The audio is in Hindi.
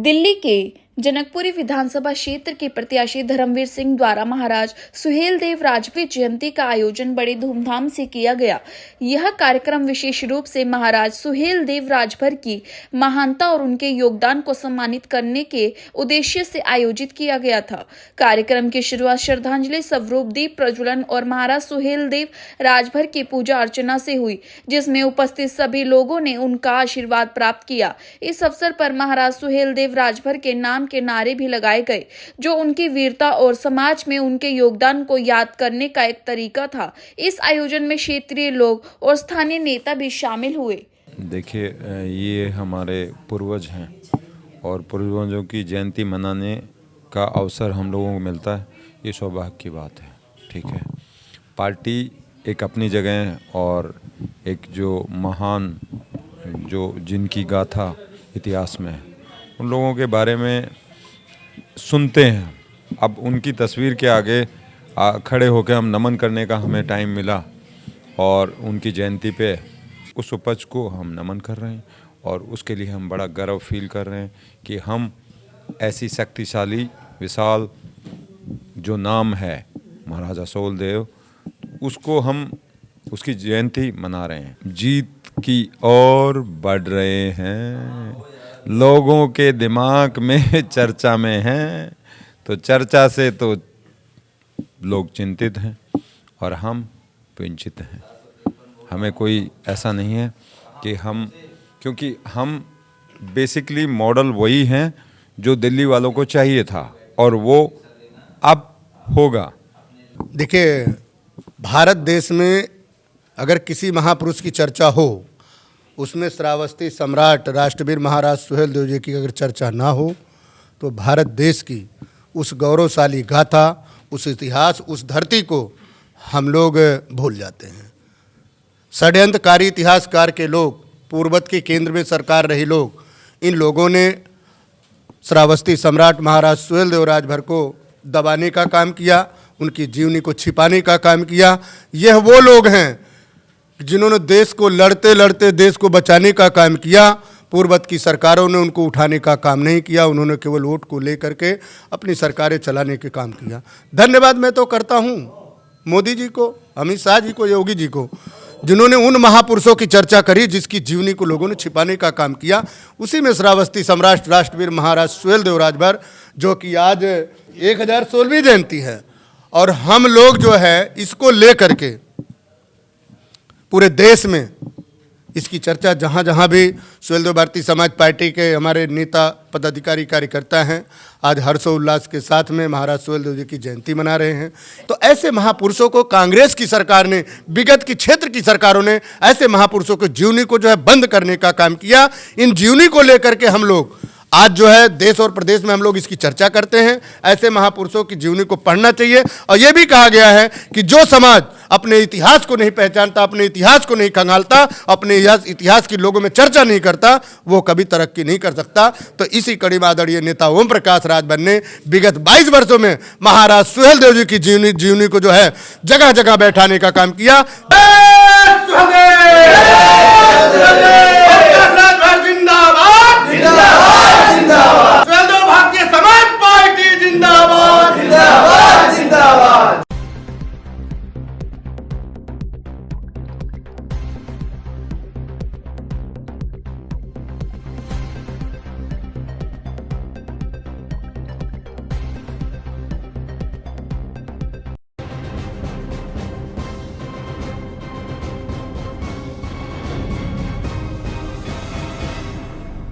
दिल्ली के जनकपुरी विधानसभा क्षेत्र के प्रत्याशी धर्मवीर सिंह द्वारा महाराज सुहेलदेव राजभर जयंती का आयोजन बड़े धूमधाम से किया गया। यह कार्यक्रम विशेष रूप से महाराज सुहेलदेव राजभर की महानता और उनके योगदान को सम्मानित करने के उद्देश्य से आयोजित किया गया था। कार्यक्रम की शुरुआत श्रद्धांजलि स्वरूप दीप प्रज्वलन और महाराज सुहेलदेव राजभर की पूजा अर्चना से हुई, जिसमें उपस्थित सभी लोगों ने उनका आशीर्वाद प्राप्त किया। इस अवसर पर महाराज सुहेलदेव राजभर के नाम के नारे भी लगाए गए, जो उनकी वीरता और समाज में उनके योगदान को याद करने का एक तरीका था। इस आयोजन में क्षेत्रीय लोग और स्थानीय नेता भी शामिल हुए। देखिए, ये हमारे पूर्वज हैं और पूर्वजों की जयंती मनाने का अवसर हम लोगों को मिलता है, ये सौभाग्य की बात है। ठीक है, पार्टी एक अपनी जगह है और एक जो महान जिनकी गाथा इतिहास में है, उन लोगों के बारे में सुनते हैं। अब उनकी तस्वीर के आगे खड़े होकर हम नमन करने का हमें टाइम मिला और उनकी जयंती पे उस उपज को हम नमन कर रहे हैं और उसके लिए हम बड़ा गर्व फील कर रहे हैं कि हम ऐसी शक्तिशाली विशाल जो नाम है महाराजा सुहेलदेव, उसको हम उसकी जयंती मना रहे हैं। जीत की ओर बढ़ रहे हैं, लोगों के दिमाग में चर्चा में हैं, तो चर्चा से तो लोग चिंतित हैं और हम वंचित हैं। हमें कोई ऐसा नहीं है कि क्योंकि हम बेसिकली मॉडल वही हैं जो दिल्ली वालों को चाहिए था और वो अब होगा। देखिए, भारत देश में अगर किसी महापुरुष की चर्चा हो, उसमें श्रावस्ती सम्राट राष्ट्रवीर महाराज सुहेलदेव जी की अगर चर्चा ना हो तो भारत देश की उस गौरवशाली गाथा, उस इतिहास, उस धरती को हम लोग भूल जाते हैं। षड्यंत्रकारी इतिहासकार के लोग, पूर्वत के केंद्र में सरकार रही लोग, इन लोगों ने श्रावस्ती सम्राट महाराज सुहेलदेव राजभर को दबाने का काम किया, उनकी जीवनी को छिपाने का काम किया। यह वो लोग हैं जिन्होंने देश को लड़ते लड़ते देश को बचाने का काम किया। पूर्वत की सरकारों ने उनको उठाने का काम नहीं किया, उन्होंने केवल वोट को लेकर के अपनी सरकारें चलाने के काम किया। धन्यवाद मैं तो करता हूँ मोदी जी को, अमित शाह जी को, योगी जी को, जिन्होंने उन महापुरुषों की चर्चा करी जिसकी जीवनी को लोगों ने छिपाने का काम किया। उसी में श्रावस्ती सम्राट राष्ट्रवीर महाराज सुहेलदेव राजभर, जो कि आज 1016वीं जयंती है, और हम लोग जो है इसको लेकर के पूरे देश में इसकी चर्चा जहाँ जहाँ भी सुहेलदेव भारतीय समाज पार्टी के हमारे नेता, पदाधिकारी, कार्यकर्ता हैं, आज हर्षोल्लास के साथ में महाराज सुहेलदेव जी की जयंती मना रहे हैं। तो ऐसे महापुरुषों को कांग्रेस की सरकार ने, विगत की क्षेत्र की सरकारों ने ऐसे महापुरुषों को जीवनी को जो है बंद करने का काम किया। इन जीवनी को लेकर के हम लोग आज जो है देश और प्रदेश में हम लोग इसकी चर्चा करते हैं। ऐसे महापुरुषों की जीवनी को पढ़ना चाहिए। और यह भी कहा गया है कि जो समाज अपने इतिहास को नहीं पहचानता, अपने इतिहास को नहीं खंगालता, अपने इतिहास के लोगों में चर्चा नहीं करता, वो कभी तरक्की नहीं कर सकता। तो इसी कड़ी में आदरणीय नेता ओम प्रकाश राजभर ने विगत 22 वर्षों में महाराज सुहेलदेव जी की जीवनी को जो है जगह जगह बैठाने का काम किया।